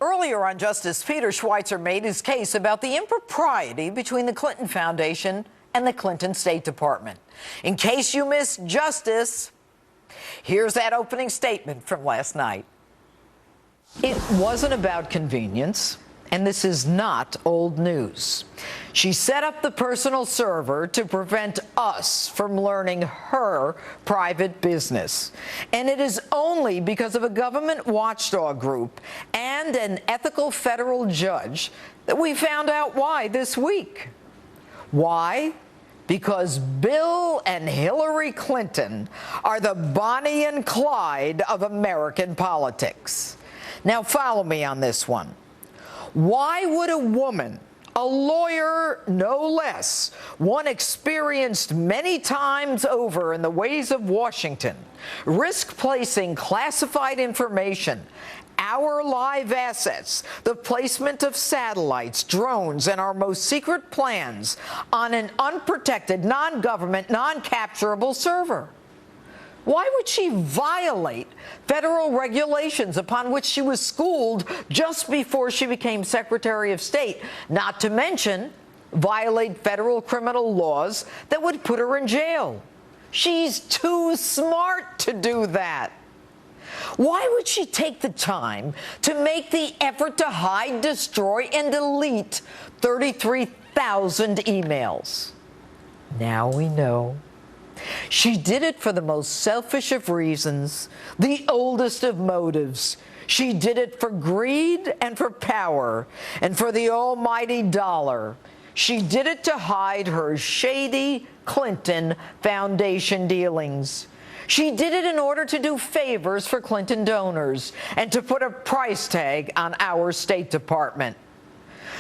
Earlier on, Justice Peter Schweitzer made his case about the impropriety between the Clinton Foundation and the Clinton State Department. In case you missed Justice, here's that opening statement from last night. It wasn't about convenience, and this is not old news. She set up the personal server to prevent us from learning her private business. And it is only because of a government watchdog group and an ethical federal judge that we found out why this week. Why? Because Bill and Hillary Clinton are the Bonnie and Clyde of American politics. Now follow me on this one. Why would a woman, a lawyer no less, one experienced many times over in the ways of Washington, risk placing classified information, our live assets, the placement of satellites, drones, and our most secret plans on an unprotected, non-government, non-capturable server? Why would she violate federal regulations upon which she was schooled just before she became Secretary of State, not to mention violate federal criminal laws that would put her in jail? She's too smart to do that. Why would she take the time to make the effort to hide, destroy, and delete 33,000 emails? Now we know. She did it for the most selfish of reasons, the oldest of motives. She did it for greed and for power and for the almighty dollar. She did it to hide her shady Clinton Foundation dealings. She did it in order to do favors for Clinton donors and to put a price tag on our State Department.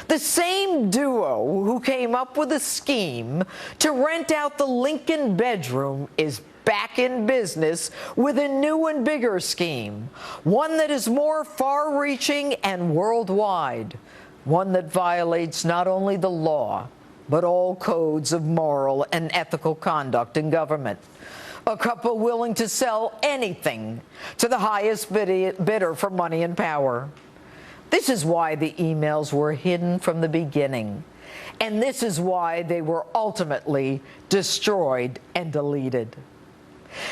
The same duo who came up with a scheme to rent out the Lincoln bedroom is back in business with a new and bigger scheme, one that is more far-reaching and worldwide, one that violates not only the law, but all codes of moral and ethical conduct in government. A couple willing to sell anything to the highest bidder for money and power. This is why the emails were hidden from the beginning, and this is why they were ultimately destroyed and deleted.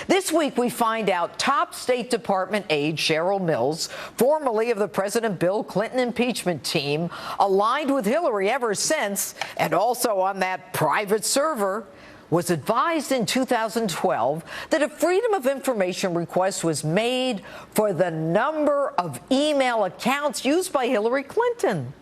This week, we find out top State Department aide Cheryl Mills, formerly of the President Bill Clinton impeachment team, aligned with Hillary ever since, and also on that private server, was advised in 2012 that a Freedom of Information request was made for the number of email accounts used by Hillary Clinton.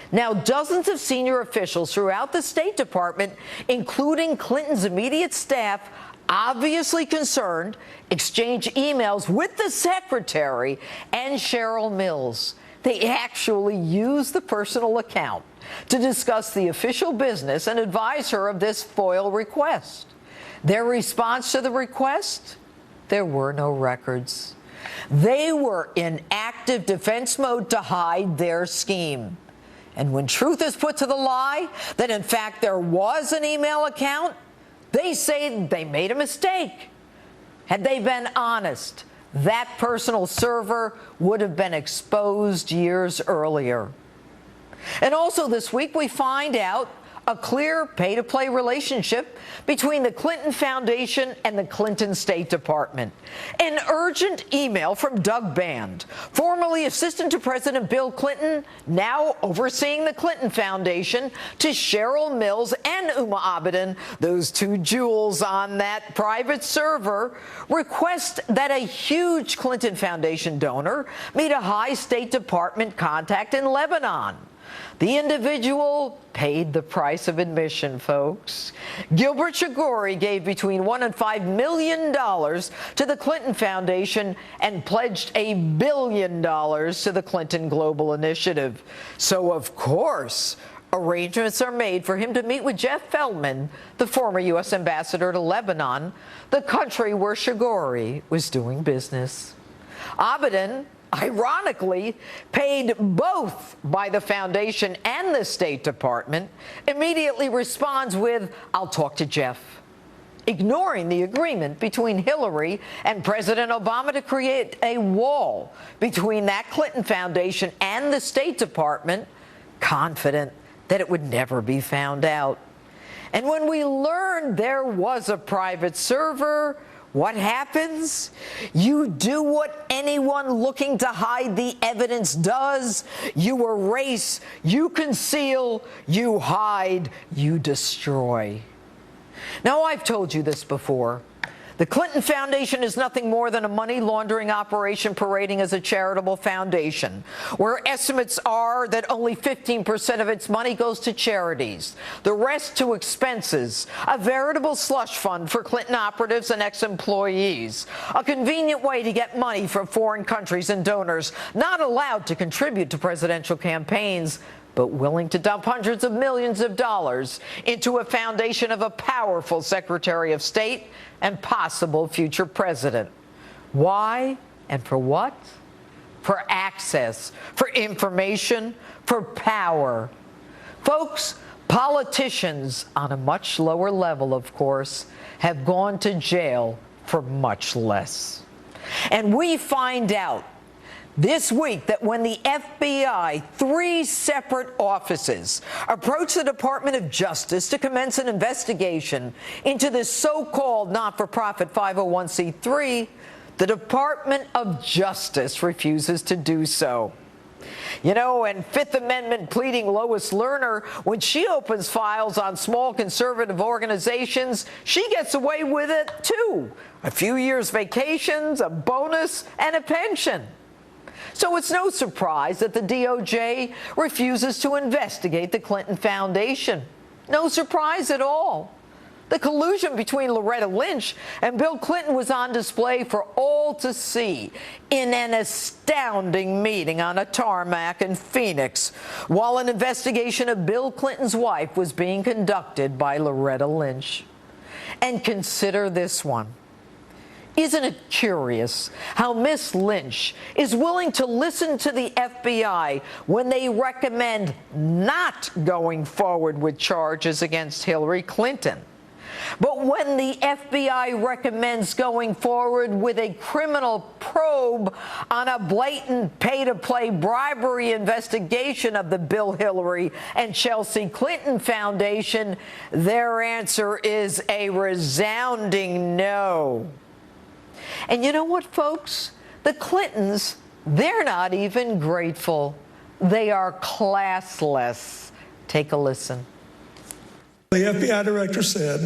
Now, dozens of senior officials throughout the State Department, including Clinton's immediate staff, obviously concerned, exchanged emails with the secretary and Cheryl Mills. They actually used the personal account to discuss the official business and advise her of this FOIL request. Their response to the request? There were no records. They were in active defense mode to hide their scheme. And when truth is put to the lie, that in fact there was an email account, they say they made a mistake. Had they been honest, that personal server would have been exposed years earlier. And also this week, we find out a clear pay-to-play relationship between the Clinton Foundation and the Clinton State Department. An urgent email from Doug Band, formerly assistant to President Bill Clinton, now overseeing the Clinton Foundation, to Cheryl Mills and Uma Abedin, those two jewels on that private server, request that a huge Clinton Foundation donor meet a high State Department contact in Lebanon. The individual paid the price of admission, folks. Gilbert Chagoury gave between $1 and $5 million to the Clinton Foundation and pledged $1 billion to the Clinton Global Initiative. So, of course, arrangements are made for him to meet with Jeff Feldman, the former U.S. ambassador to Lebanon, the country where Chagoury was doing business. Abedin, ironically, paid both by the Foundation and the State Department, immediately responds with, "I'll talk to Jeff." ignoring the agreement between Hillary and President Obama to create a wall between that Clinton Foundation and the State Department, confident that it would never be found out. And when we learned there was a private server, what happens? You do what anyone looking to hide the evidence does. You erase, you conceal, you hide, you destroy. Now, I've told you this before. The Clinton Foundation is nothing more than a money laundering operation parading as a charitable foundation, where estimates are that only 15% of its money goes to charities, the rest to expenses, a veritable slush fund for Clinton operatives and ex-employees, a convenient way to get money from foreign countries and donors not allowed to contribute to presidential campaigns, but willing to dump hundreds of millions of dollars into a foundation of a powerful Secretary of State and possible future president. Why and for what? For access, for information, for power. Folks, politicians on a much lower level, of course, have gone to jail for much less. And we find out this week that when the FBI, 3 separate offices, approached the Department of Justice to commence an investigation into this so-called not-for-profit 501c3, the Department of Justice refuses to do so. You know, and Fifth Amendment pleading Lois Lerner, when she opens files on small conservative organizations, she gets away with it too. A few years vacations, a bonus, and a pension. So it's no surprise that the DOJ refuses to investigate the Clinton Foundation. No surprise at all. The collusion between Loretta Lynch and Bill Clinton was on display for all to see in an astounding meeting on a tarmac in Phoenix, while an investigation of Bill Clinton's wife was being conducted by Loretta Lynch. And consider this one. Isn't it curious how Miss Lynch is willing to listen to the FBI when they recommend not going forward with charges against Hillary Clinton? But when the FBI recommends going forward with a criminal probe on a blatant pay-to-play bribery investigation of the Bill Hillary and Chelsea Clinton Foundation, their answer is a resounding no. And you know what, folks? The Clintons, they're not even grateful. They are classless. Take a listen. The FBI director said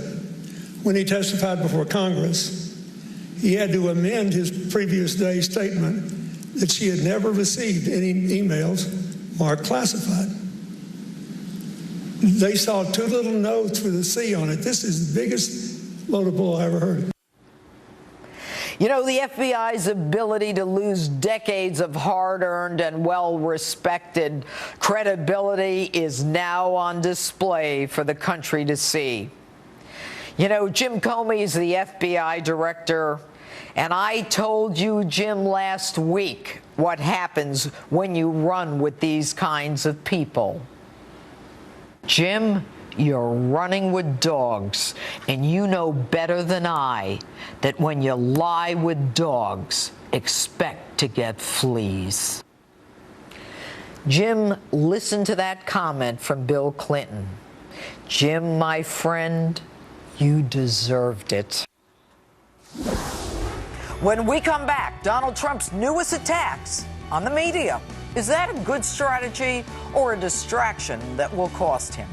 when he testified before Congress, he had to amend his previous day statement that she had never received any emails marked classified. They saw 2 little notes with a C on it. This is the biggest load of bull I ever heard. You know, the FBI's ability to lose decades of hard-earned and well-respected credibility is now on display for the country to see. You know, Jim Comey's the FBI director, and I told you, Jim, last week what happens when you run with these kinds of people. Jim, you're running with dogs, and you know better than I that when you lie with dogs, expect to get fleas. Jim, listen to that comment from Bill Clinton. Jim, my friend, you deserved it. When we come back, Donald Trump's newest attacks on the media. Is that a good strategy or a distraction that will cost him?